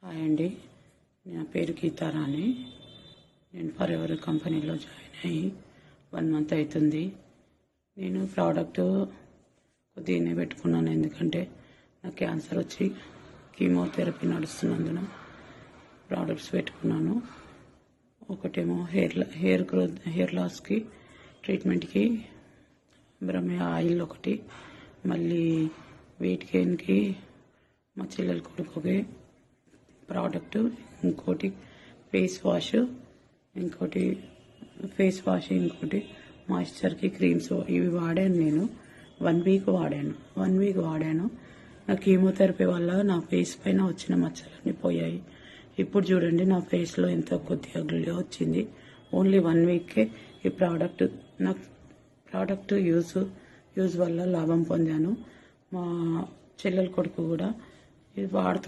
Hi అండి, నా పేరు గీతారాణి. నేను ఫరెవర్ కంపెనీలో జాయిన్ అయ్యి 1 మంత్ అవుతుంది. నేను ప్రోడక్ట్ కొద్దిగానే పెట్టుకున్నాను, ఎందుకంటే నాకు క్యాన్సర్ వచ్చి కీమోథెరపీ నడుస్తున్నందున ప్రోడక్ట్స్ పెట్టుకున్నాను. ఒకటేమో హెయిర్ లాస్కి ట్రీట్మెంట్కి బ్రహ్మ ఆయిల్ ఒకటి, మళ్ళీ వెయిట్ గెయిన్కి మా చెల్లెల కొడుకుకి ప్రోడక్ట్, ఇంకోటి ఫేస్ వాష్, ఇంకోటి మాయిశ్చర్కి క్రీమ్స్. ఇవి వాడాను. నేను 1 వీక్ వాడాను. నా కీమోథెరపీ వల్ల నా ఫేస్ పైన వచ్చిన మచ్చలన్నీ పోయాయి. ఇప్పుడు చూడండి, నా ఫేస్లో ఎంతో కొద్దిగా గ్లో వచ్చింది. ఓన్లీ 1 వీకే ఈ ప్రోడక్ట్ యూజ్ వల్ల లాభం పొందాను. మా చెల్లెల కొడుకు కూడా ఇది వాడుతూ